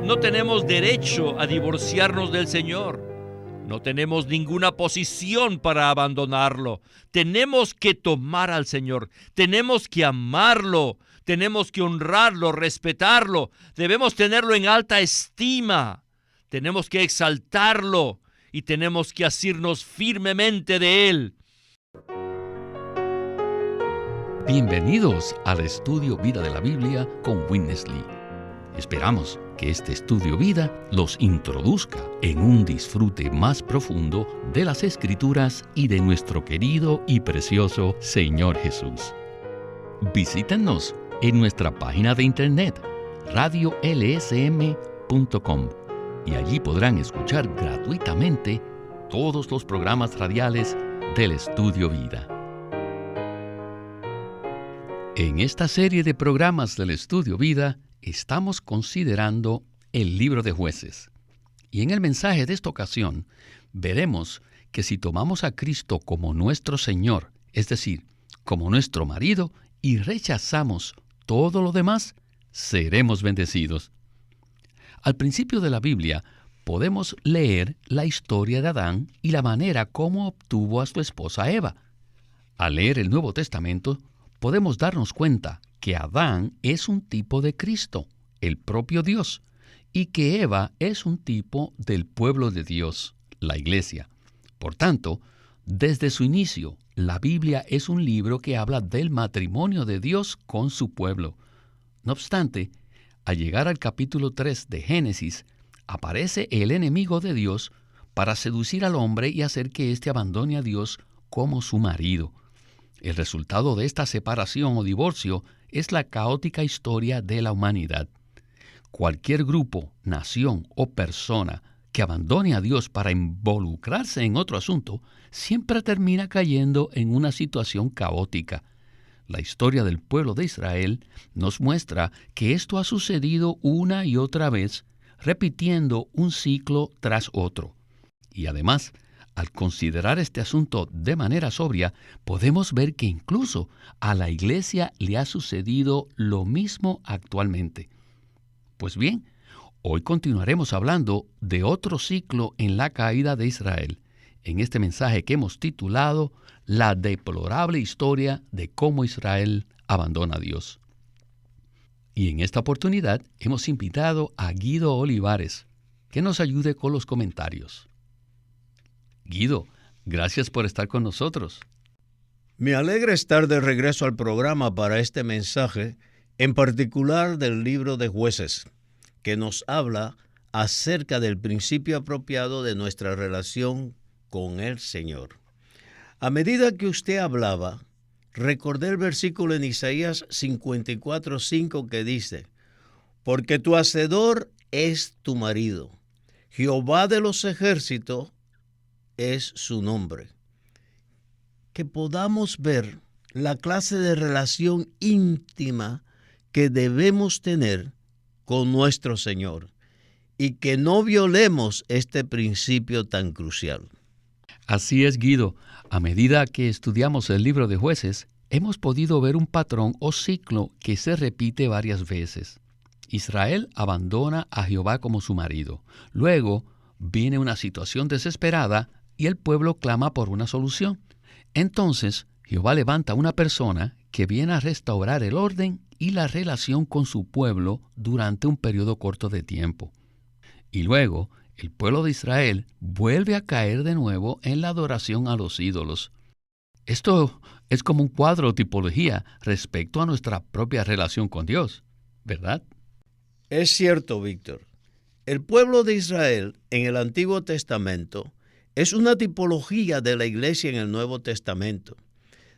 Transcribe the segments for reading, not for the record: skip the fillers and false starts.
No tenemos derecho a divorciarnos del Señor. No tenemos ninguna posición para abandonarlo. Tenemos que tomar al Señor. Tenemos que amarlo. Tenemos que honrarlo, respetarlo. Debemos tenerlo en alta estima. Tenemos que exaltarlo y tenemos que asirnos firmemente de Él. Bienvenidos al Estudio Vida de la Biblia con Witness Lee. Esperamos que este Estudio Vida los introduzca en un disfrute más profundo de las Escrituras y de nuestro querido y precioso Señor Jesús. Visítenos en nuestra página de internet radiolsm.com y allí podrán escuchar gratuitamente todos los programas radiales del Estudio Vida. En esta serie de programas del Estudio Vida estamos considerando el libro de Jueces. Y en el mensaje de esta ocasión veremos que si tomamos a Cristo como nuestro Señor, es decir, como nuestro marido, y rechazamos todo lo demás, seremos bendecidos. Al principio de la Biblia podemos leer la historia de Adán y la manera como obtuvo a su esposa Eva. Al leer el Nuevo Testamento, podemos darnos cuenta que Adán es un tipo de Cristo, el propio Dios, y que Eva es un tipo del pueblo de Dios, la Iglesia. Por tanto, desde su inicio, la Biblia es un libro que habla del matrimonio de Dios con su pueblo. No obstante, al llegar al capítulo 3 de Génesis, aparece el enemigo de Dios para seducir al hombre y hacer que éste abandone a Dios como su marido. El resultado de esta separación o divorcio es la caótica historia de la humanidad. Cualquier grupo, nación o persona que abandone a Dios para involucrarse en otro asunto siempre termina cayendo en una situación caótica. La historia del pueblo de Israel nos muestra que esto ha sucedido una y otra vez, repitiendo un ciclo tras otro. Y además, al considerar este asunto de manera sobria, podemos ver que incluso a la Iglesia le ha sucedido lo mismo actualmente. Pues bien, hoy continuaremos hablando de otro ciclo en la caída de Israel, en este mensaje que hemos titulado La deplorable historia de cómo Israel abandona a Dios. Y en esta oportunidad hemos invitado a Guido Olivares, que nos ayude con los comentarios. Guido, gracias por estar con nosotros. Me alegra estar de regreso al programa para este mensaje, en particular del libro de Jueces, que nos habla acerca del principio apropiado de nuestra relación con el Señor. A medida que usted hablaba, recordé el versículo en Isaías 54:5 que dice: porque tu hacedor es tu marido, Jehová de los ejércitos es su nombre. Que podamos ver la clase de relación íntima que debemos tener con nuestro Señor y que no violemos este principio tan crucial. Así es, Guido. A medida que estudiamos el libro de Jueces, hemos podido ver un patrón o ciclo que se repite varias veces. Israel abandona a Jehová como su marido. Luego viene una situación desesperada y el pueblo clama por una solución. Entonces, Jehová levanta a una persona que viene a restaurar el orden y la relación con su pueblo durante un periodo corto de tiempo. Y luego, el pueblo de Israel vuelve a caer de nuevo en la adoración a los ídolos. Esto es como un cuadro o tipología respecto a nuestra propia relación con Dios, ¿verdad? Es cierto, Víctor. El pueblo de Israel en el Antiguo Testamento es una tipología de la Iglesia en el Nuevo Testamento.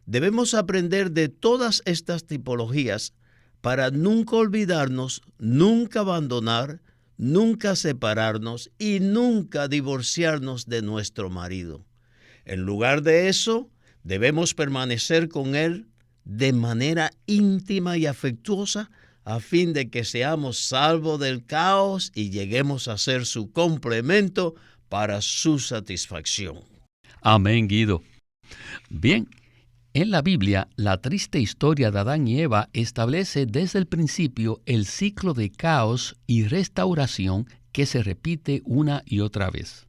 Debemos aprender de todas estas tipologías para nunca olvidarnos, nunca abandonar, nunca separarnos y nunca divorciarnos de nuestro marido. En lugar de eso, debemos permanecer con él de manera íntima y afectuosa a fin de que seamos salvos del caos y lleguemos a ser su complemento para su satisfacción. Amén, Guido. Bien, En la Biblia, la triste historia de Adán y Eva establece desde el principio el ciclo de caos y restauración que se repite una y otra vez.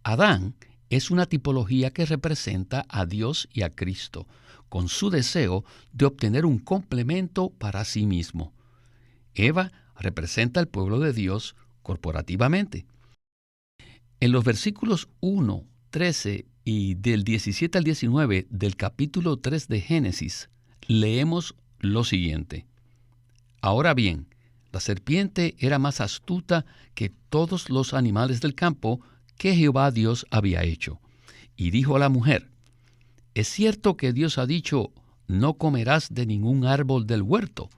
Adán es una tipología que representa a Dios y a Cristo, con su deseo de obtener un complemento para sí mismo. Eva representa al pueblo de Dios corporativamente. En los versículos 1, 13 y del 17 al 19 del capítulo 3 de Génesis, leemos lo siguiente. Ahora bien, la serpiente era más astuta que todos los animales del campo que Jehová Dios había hecho. Y dijo a la mujer, ¿es cierto que Dios ha dicho, no comerás de ningún árbol del huerto?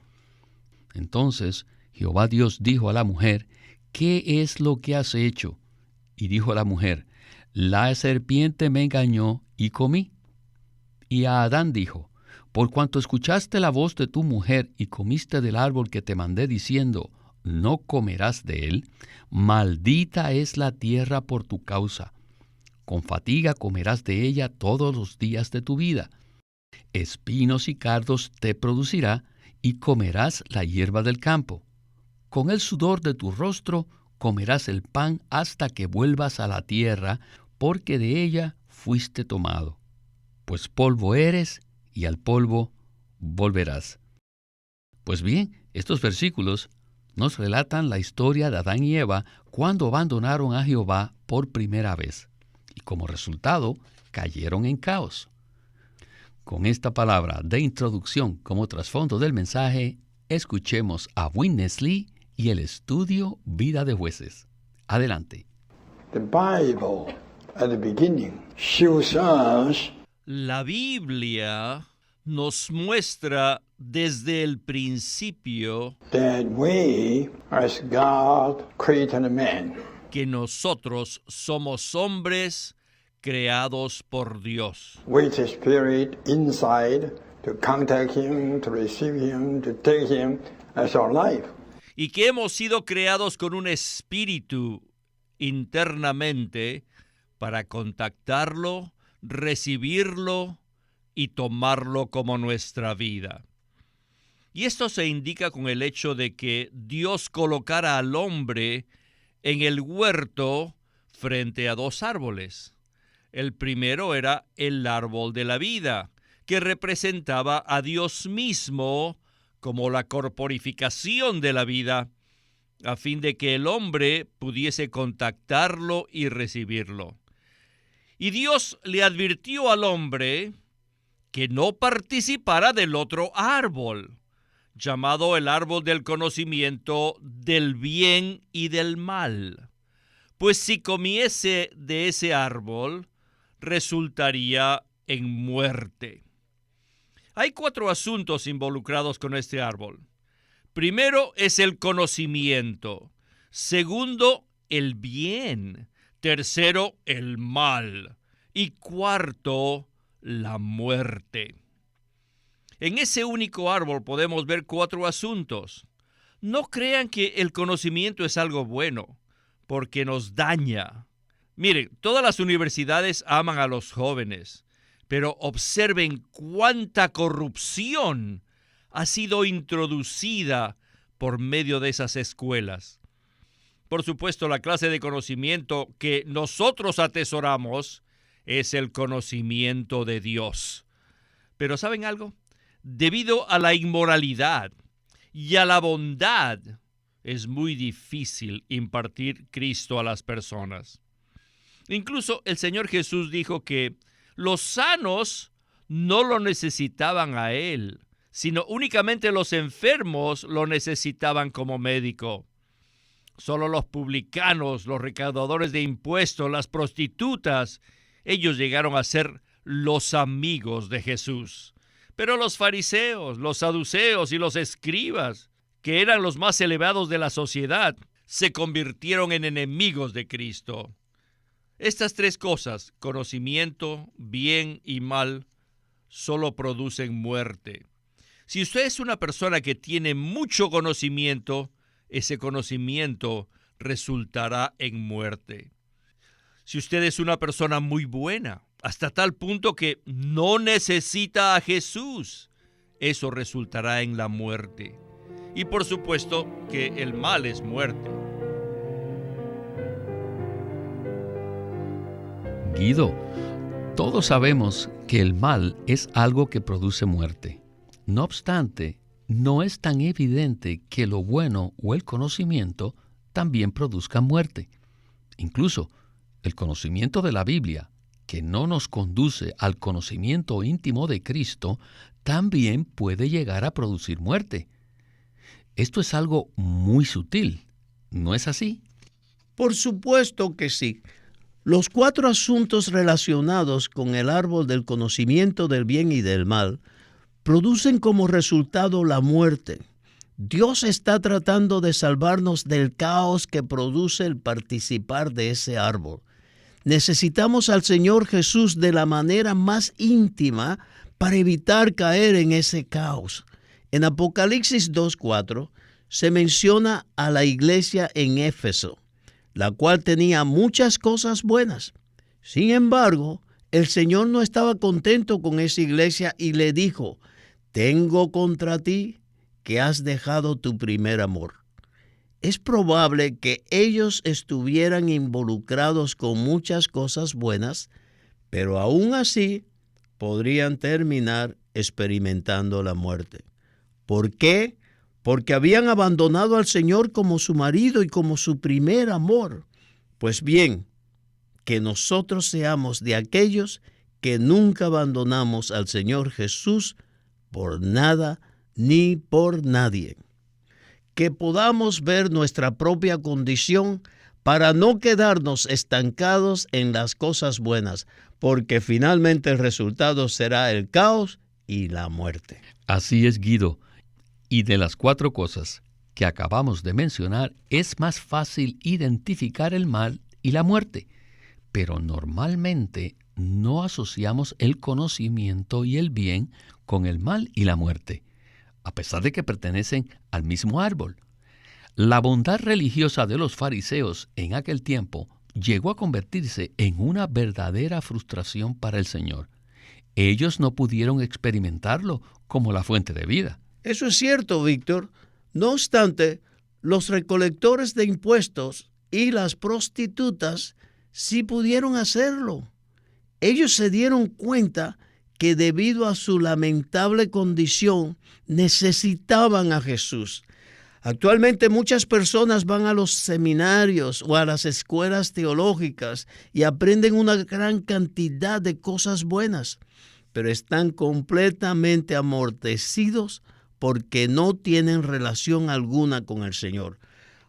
Entonces Jehová Dios dijo a la mujer, ¿qué es lo que has hecho? Y dijo a la mujer, la serpiente me engañó y comí. Y a Adán dijo, por cuanto escuchaste la voz de tu mujer y comiste del árbol que te mandé diciendo, no comerás de él, maldita es la tierra por tu causa. Con fatiga comerás de ella todos los días de tu vida. Espinos y cardos te producirá, y comerás la hierba del campo. Con el sudor de tu rostro comerás el pan hasta que vuelvas a la tierra, porque de ella fuiste tomado. Pues polvo eres, y al polvo volverás. Pues bien, estos versículos nos relatan la historia de Adán y Eva cuando abandonaron a Jehová por primera vez, y como resultado cayeron en caos. Con esta palabra de introducción como trasfondo del mensaje, escuchemos a Witness Lee y el estudio Vida de Jueces. Adelante. The Bible at the beginning shows us La Biblia nos muestra desde el principio that we, as God created man, que nosotros somos hombres creados por Dios, with the Spirit inside to contact Him, to receive Him, to take Him as our life. y que hemos sido creados con un espíritu internamente para contactarlo, recibirlo y tomarlo como nuestra vida. Y esto se indica con el hecho de que Dios colocara al hombre en el huerto frente a dos árboles. El primero era el árbol de la vida, que representaba a Dios mismo como la corporificación de la vida, a fin de que el hombre pudiese contactarlo y recibirlo. Y Dios le advirtió al hombre que no participara del otro árbol, llamado el árbol del conocimiento del bien y del mal, pues si comiese de ese árbol, resultaría en muerte. Hay 4 asuntos involucrados con este árbol. Primero es el conocimiento. Segundo, el bien. Tercero, el mal. Y cuarto, la muerte. En ese único árbol podemos ver 4 asuntos. No crean que el conocimiento es algo bueno, porque nos daña. Miren, todas las universidades aman a los jóvenes, pero observen cuánta corrupción ha sido introducida por medio de esas escuelas. Por supuesto, la clase de conocimiento que nosotros atesoramos es el conocimiento de Dios. Pero ¿saben algo? Debido a la inmoralidad y a la bondad, es muy difícil impartir Cristo a las personas. Incluso el Señor Jesús dijo que los sanos no lo necesitaban a Él, sino únicamente los enfermos lo necesitaban como médico. Solo los publicanos, los recaudadores de impuestos, las prostitutas, ellos llegaron a ser los amigos de Jesús. Pero los fariseos, los saduceos y los escribas, que eran los más elevados de la sociedad, se convirtieron en enemigos de Cristo. Estas 3 cosas, conocimiento, bien y mal, solo producen muerte. Si usted es una persona que tiene mucho conocimiento, ese conocimiento resultará en muerte. Si usted es una persona muy buena hasta tal punto que no necesita a Jesús. Eso resultará en la muerte. Y por supuesto que el mal es muerte. Guido, todos sabemos que el mal es algo que produce muerte. No obstante, no es tan evidente que lo bueno o el conocimiento también produzcan muerte. Incluso el conocimiento de la Biblia, que no nos conduce al conocimiento íntimo de Cristo, también puede llegar a producir muerte. Esto es algo muy sutil, ¿no es así? Por supuesto que sí. Los 4 asuntos relacionados con el árbol del conocimiento del bien y del mal producen como resultado la muerte. Dios está tratando de salvarnos del caos que produce el participar de ese árbol. Necesitamos al Señor Jesús de la manera más íntima para evitar caer en ese caos. En Apocalipsis 2:4 se menciona a la iglesia en Éfeso, la cual tenía muchas cosas buenas. Sin embargo, el Señor no estaba contento con esa iglesia y le dijo: «Tengo contra ti que has dejado tu primer amor». Es probable que ellos estuvieran involucrados con muchas cosas buenas, pero aún así podrían terminar experimentando la muerte. ¿Por qué? Porque habían abandonado al Señor como su marido y como su primer amor. Pues bien, que nosotros seamos de aquellos que nunca abandonamos al Señor Jesús por nada ni por nadie. Que podamos ver nuestra propia condición para no quedarnos estancados en las cosas buenas, porque finalmente el resultado será el caos y la muerte. Así es, Guido. Y de las 4 cosas que acabamos de mencionar, es más fácil identificar el mal y la muerte, pero normalmente no asociamos el conocimiento y el bien con el mal y la muerte, a pesar de que pertenecen al mismo árbol. La bondad religiosa de los fariseos en aquel tiempo llegó a convertirse en una verdadera frustración para el Señor. Ellos no pudieron experimentarlo como la fuente de vida. Eso es cierto, Víctor. No obstante, los recolectores de impuestos y las prostitutas sí pudieron hacerlo. Ellos se dieron cuenta que debido a su lamentable condición necesitaban a Jesús. Actualmente muchas personas van a los seminarios o a las escuelas teológicas y aprenden una gran cantidad de cosas buenas, pero están completamente amortecidos porque no tienen relación alguna con el Señor.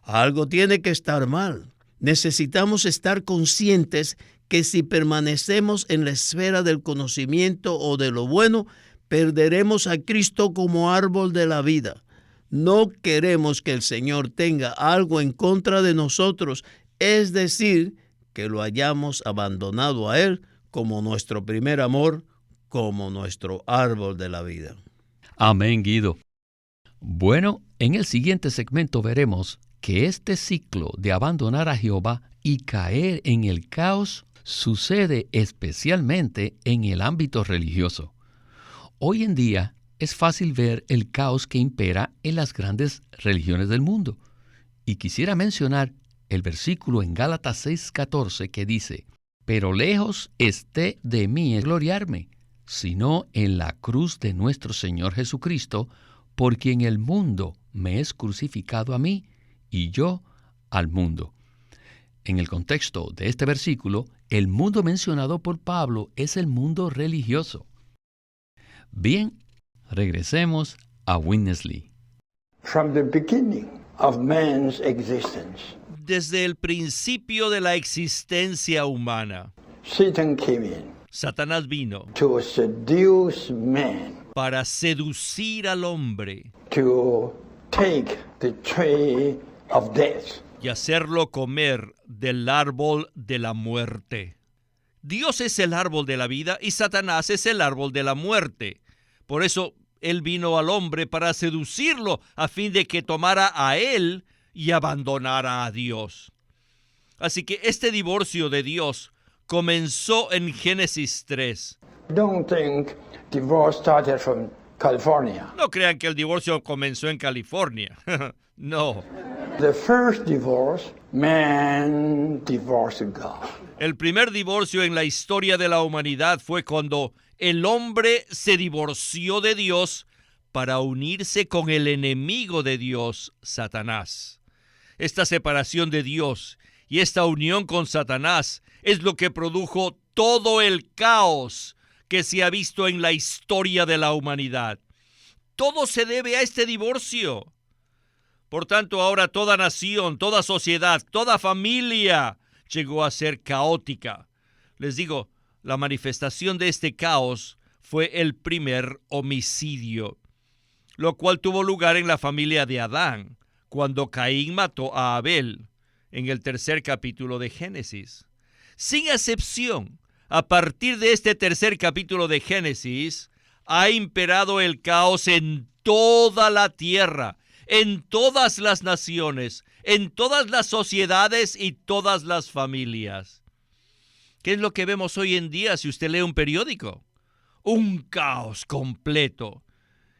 Algo tiene que estar mal. Necesitamos estar conscientes que si permanecemos en la esfera del conocimiento o de lo bueno, perderemos a Cristo como árbol de la vida. No queremos que el Señor tenga algo en contra de nosotros, es decir, que lo hayamos abandonado a Él como nuestro primer amor, como nuestro árbol de la vida. Amén, Guido. Bueno, en el siguiente segmento veremos que este ciclo de abandonar a Jehová y caer en el caos sucede especialmente en el ámbito religioso. Hoy en día es fácil ver el caos que impera en las grandes religiones del mundo. Y quisiera mencionar el versículo en Gálatas 6:14 que dice: «Pero lejos esté de mí gloriarme, sino en la cruz de nuestro Señor Jesucristo, por quien el mundo me es crucificado a mí, y yo al mundo». En el contexto de este versículo, el mundo mencionado por Pablo es el mundo religioso. Bien, regresemos a Witness Lee. From the beginning of man's existence, Desde el principio de la existencia humana, Satan came in Satanás vino to seduce man, para seducir al hombre to take the tree of death. y hacerlo comer del árbol de la muerte. Dios es el árbol de la vida y Satanás es el árbol de la muerte. Por eso Él vino al hombre para seducirlo a fin de que tomara a él y abandonara a Dios. Así que este divorcio de Dios comenzó en Génesis 3. Don't think divorce started from California. No crean que el divorcio comenzó en California. No. The first divorce, man divorced God. El primer divorcio en la historia de la humanidad fue cuando el hombre se divorció de Dios para unirse con el enemigo de Dios, Satanás. Esta separación de Dios y esta unión con Satanás es lo que produjo todo el caos que se ha visto en la historia de la humanidad. Todo se debe a este divorcio. Por tanto, ahora toda nación, toda sociedad, toda familia llegó a ser caótica. Les digo, la manifestación de este caos fue el primer homicidio, lo cual tuvo lugar en la familia de Adán, cuando Caín mató a Abel, en el 3 capítulo de Génesis. Sin excepción, a partir de este 3 capítulo de Génesis, ha imperado el caos en toda la tierra, en todas las naciones, en todas las sociedades y todas las familias. ¿Qué es lo que vemos hoy en día si usted lee un periódico? Un caos completo.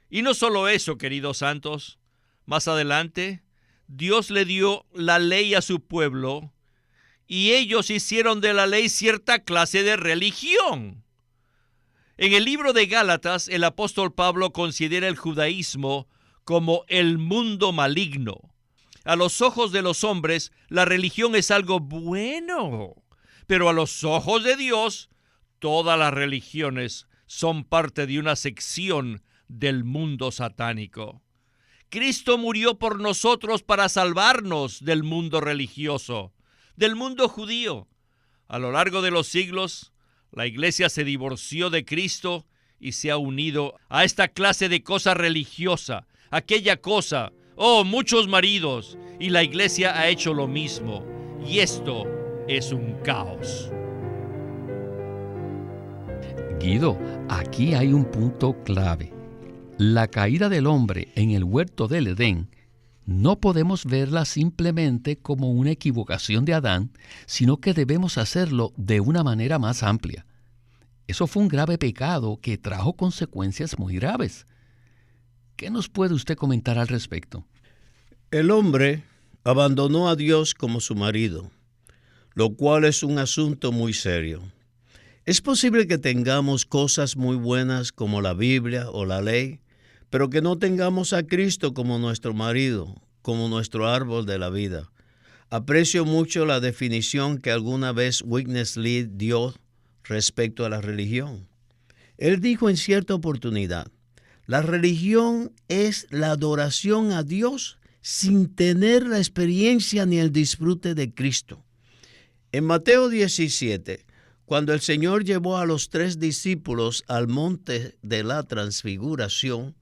Y no solo eso, queridos santos. Más adelante, Dios le dio la ley a su pueblo y ellos hicieron de la ley cierta clase de religión. En el libro de Gálatas, el apóstol Pablo considera el judaísmo como el mundo maligno. A los ojos de los hombres, la religión es algo bueno, pero a los ojos de Dios, todas las religiones son parte de una sección del mundo satánico. Cristo murió por nosotros para salvarnos del mundo religioso, del mundo judío. A lo largo de los siglos, la iglesia se divorció de Cristo y se ha unido a esta clase de cosa religiosa, aquella cosa, muchos maridos, y la iglesia ha hecho lo mismo, y esto es un caos. Guido, aquí hay un punto clave. La caída del hombre en el huerto del Edén no podemos verla simplemente como una equivocación de Adán, sino que debemos hacerlo de una manera más amplia. Eso fue un grave pecado que trajo consecuencias muy graves. ¿Qué nos puede usted comentar al respecto? El hombre abandonó a Dios como su marido, lo cual es un asunto muy serio. Es posible que tengamos cosas muy buenas como la Biblia o la ley, pero que no tengamos a Cristo como nuestro marido, como nuestro árbol de la vida. Aprecio mucho la definición que alguna vez Witness Lee dio respecto a la religión. Él dijo en cierta oportunidad, la religión es la adoración a Dios sin tener la experiencia ni el disfrute de Cristo. En Mateo 17, cuando el Señor llevó a los 3 discípulos al monte de la transfiguración,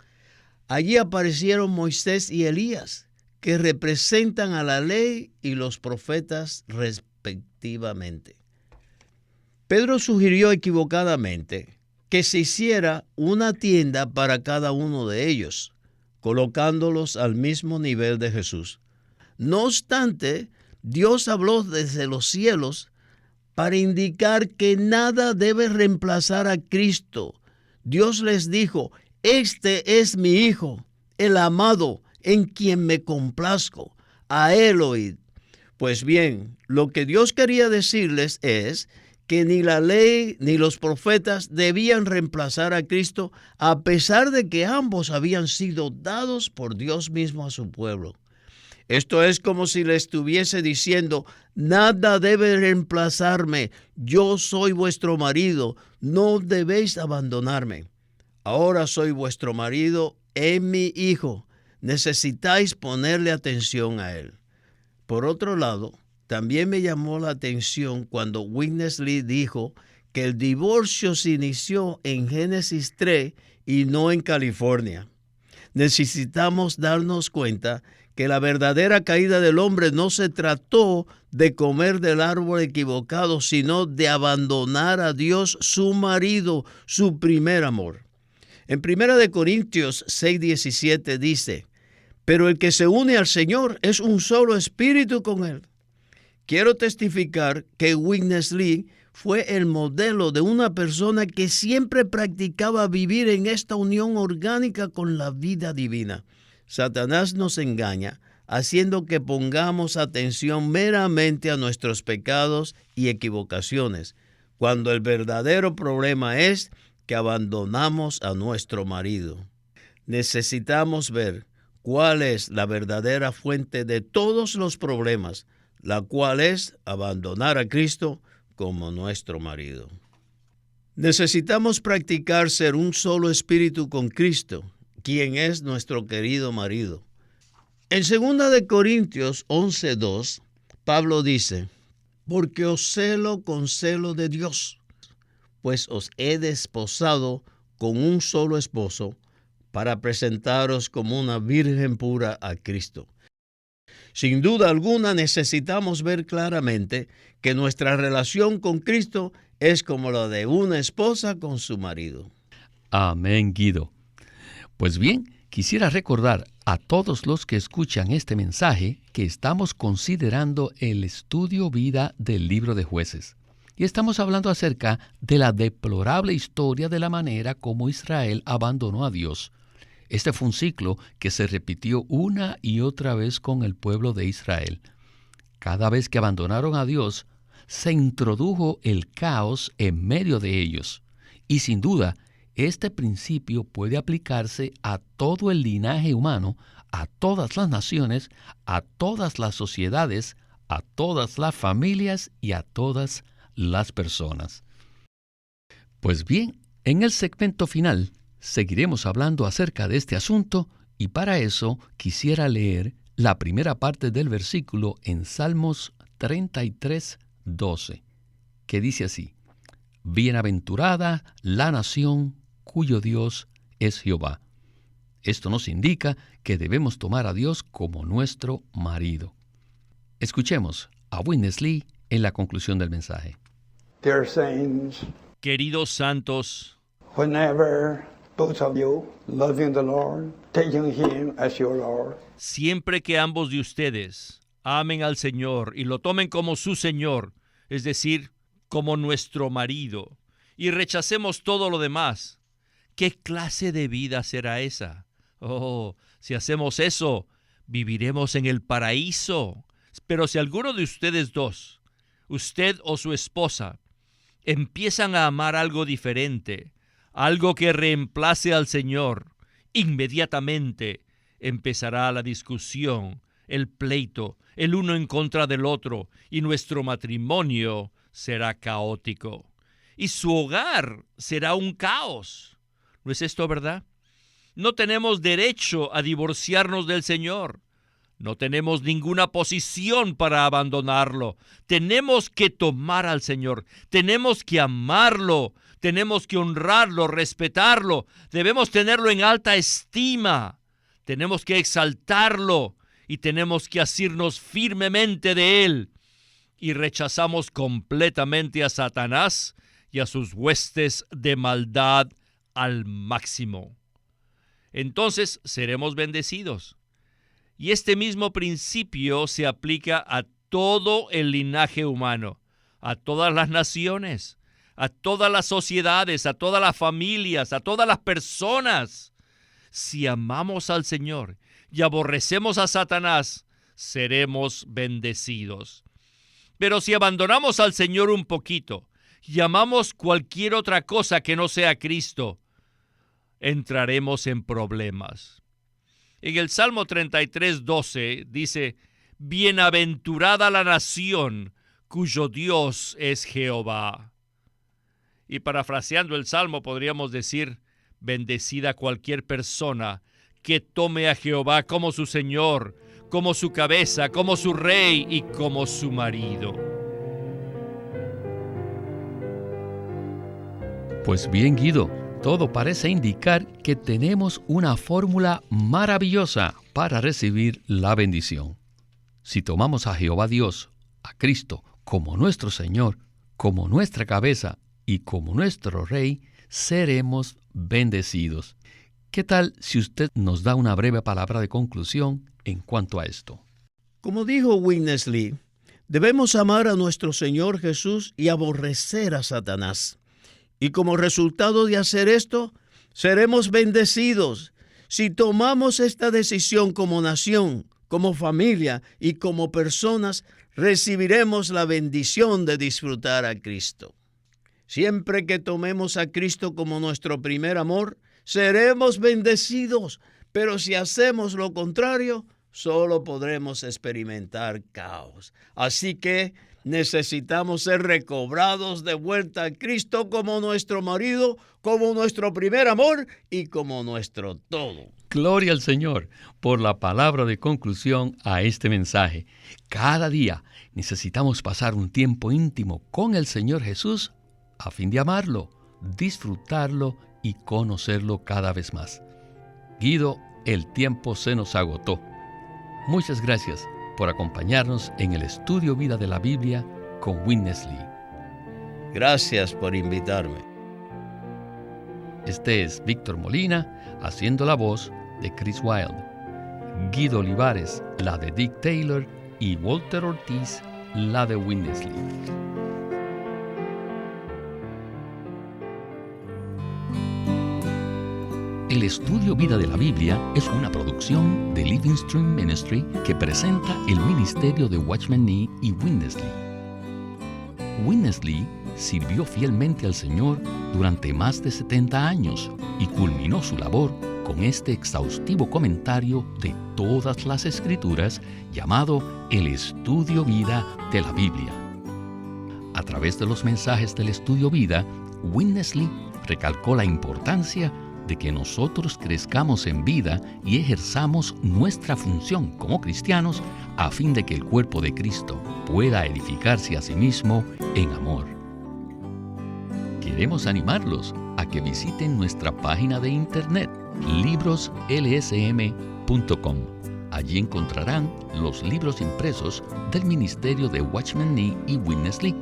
allí aparecieron Moisés y Elías, que representan a la ley y los profetas respectivamente. Pedro sugirió equivocadamente que se hiciera una tienda para cada uno de ellos, colocándolos al mismo nivel de Jesús. No obstante, Dios habló desde los cielos para indicar que nada debe reemplazar a Cristo. Dios les dijo, este es mi Hijo, el amado, en quien me complazco, a Él oíd. Pues bien, lo que Dios quería decirles es que ni la ley ni los profetas debían reemplazar a Cristo, a pesar de que ambos habían sido dados por Dios mismo a su pueblo. Esto es como si le estuviese diciendo, nada debe reemplazarme, yo soy vuestro marido, no debéis abandonarme. Ahora soy vuestro marido, mi hijo, necesitáis ponerle atención a él. Por otro lado, también me llamó la atención cuando Witness Lee dijo que el divorcio se inició en Génesis 3 y no en California. Necesitamos darnos cuenta que la verdadera caída del hombre no se trató de comer del árbol equivocado, sino de abandonar a Dios, su marido, su primer amor. En 1 Corintios 6:17 dice, pero el que se une al Señor es un solo espíritu con Él. Quiero testificar que Witness Lee fue el modelo de una persona que siempre practicaba vivir en esta unión orgánica con la vida divina. Satanás nos engaña, haciendo que pongamos atención meramente a nuestros pecados y equivocaciones, cuando el verdadero problema es que abandonamos a nuestro marido. Necesitamos ver cuál es la verdadera fuente de todos los problemas, la cual es abandonar a Cristo como nuestro marido. Necesitamos practicar ser un solo espíritu con Cristo, quien es nuestro querido marido. En 2 Corintios 11:2, Pablo dice: porque os celo con celo de Dios, pues os he desposado con un solo esposo, para presentaros como una virgen pura a Cristo. Sin duda alguna necesitamos ver claramente que nuestra relación con Cristo es como la de una esposa con su marido. Amén, Guido. Pues bien, quisiera recordar a todos los que escuchan este mensaje que estamos considerando el estudio vida del libro de Jueces. Y estamos hablando acerca de la deplorable historia de la manera como Israel abandonó a Dios. Este fue un ciclo que se repitió una y otra vez con el pueblo de Israel. Cada vez que abandonaron a Dios, se introdujo el caos en medio de ellos. Y sin duda, este principio puede aplicarse a todo el linaje humano, a todas las naciones, a todas las sociedades, a todas las familias y a todas las personas. Pues bien, en el segmento final seguiremos hablando acerca de este asunto y para eso quisiera leer la primera parte del versículo en Salmos 33:12, que dice así: bienaventurada la nación cuyo Dios es Jehová. Esto nos indica que debemos tomar a Dios como nuestro marido. Escuchemos a Witness Lee en la conclusión del mensaje. Dear saints, Queridos santos, whenever both of you loving the Lord, taking Him as your Lord, siempre que ambos de ustedes amen al Señor y lo tomen como su Señor, es decir, como nuestro marido, y rechacemos todo lo demás, ¿qué clase de vida será esa? Oh, si hacemos eso, viviremos en el paraíso. Pero si alguno de ustedes dos, usted o su esposa, empiezan a amar algo diferente, algo que reemplace al Señor, inmediatamente empezará la discusión, el pleito, el uno en contra del otro, y nuestro matrimonio será caótico. Y su hogar será un caos. ¿No es esto verdad? No tenemos derecho a divorciarnos del Señor. No tenemos ninguna posición para abandonarlo. Tenemos que tomar al Señor. Tenemos que amarlo. Tenemos que honrarlo, respetarlo. Debemos tenerlo en alta estima. Tenemos que exaltarlo y tenemos que asirnos firmemente de Él. Y rechazamos completamente a Satanás y a sus huestes de maldad al máximo. Entonces seremos bendecidos. Y este mismo principio se aplica a todo el linaje humano, a todas las naciones, a todas las sociedades, a todas las familias, a todas las personas. Si amamos al Señor y aborrecemos a Satanás, seremos bendecidos. Pero si abandonamos al Señor un poquito y amamos cualquier otra cosa que no sea Cristo, entraremos en problemas. En el Salmo 33:12 dice: bienaventurada la nación cuyo Dios es Jehová. Y parafraseando el Salmo podríamos decir: bendecida cualquier persona que tome a Jehová como su Señor, como su cabeza, como su rey y como su marido. Pues bien, Guido, todo parece indicar que tenemos una fórmula maravillosa para recibir la bendición. Si tomamos a Jehová Dios, a Cristo, como nuestro Señor, como nuestra cabeza y como nuestro Rey, seremos bendecidos. ¿Qué tal si usted nos da una breve palabra de conclusión en cuanto a esto? Como dijo Witness Lee, Debemos amar a nuestro Señor Jesús y aborrecer a Satanás. Y como resultado de hacer esto, seremos bendecidos. Si tomamos esta decisión como nación, como familia y como personas, recibiremos la bendición de disfrutar a Cristo. Siempre que tomemos a Cristo como nuestro primer amor, seremos bendecidos. Pero si hacemos lo contrario, solo podremos experimentar caos. Así que necesitamos ser recobrados de vuelta a Cristo como nuestro marido, como nuestro primer amor y como nuestro todo. Gloria al Señor por la palabra de conclusión a este mensaje. Cada día necesitamos pasar un tiempo íntimo con el Señor Jesús a fin de amarlo, disfrutarlo y conocerlo cada vez más. Guido, el tiempo se nos agotó. Muchas gracias por acompañarnos en el Estudio Vida de la Biblia con Witness Lee. Gracias por invitarme. Este es Víctor Molina haciendo la voz de Chris Wilde, Guido Olivares la de Dick Taylor y Walter Ortiz la de Witness Lee. El Estudio Vida de la Biblia es una producción de Living Stream Ministry que presenta el ministerio de Watchman Nee y Witness Lee. Witness Lee sirvió fielmente al Señor durante más de 70 años y culminó su labor con este exhaustivo comentario de todas las Escrituras llamado el Estudio Vida de la Biblia. A través de los mensajes del Estudio Vida, Witness Lee recalcó la importancia de que nosotros crezcamos en vida y ejerzamos nuestra función como cristianos a fin de que el cuerpo de Cristo pueda edificarse a sí mismo en amor. Queremos animarlos a que visiten nuestra página de internet libroslsm.com. Allí encontrarán los libros impresos del ministerio de Watchman Nee y Witness Lee,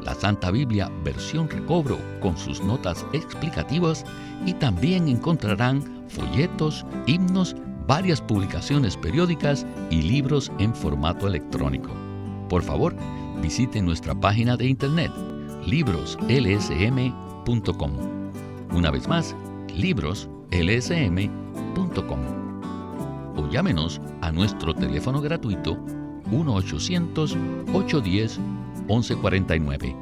la Santa Biblia versión recobro con sus notas explicativas, y también encontrarán folletos, himnos, varias publicaciones periódicas y libros en formato electrónico. Por favor, visiten nuestra página de internet libroslsm.com. Una vez más, libroslsm.com. O llámenos a nuestro teléfono gratuito 1-800-810-1149.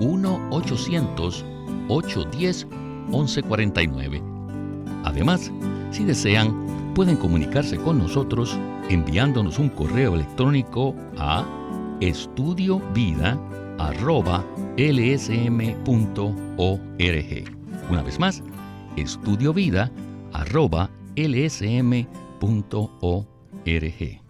1-800-810-1149. Además, si desean, pueden comunicarse con nosotros enviándonos un correo electrónico a estudiovida@lsm.org. Una vez más, estudiovida@lsm.org.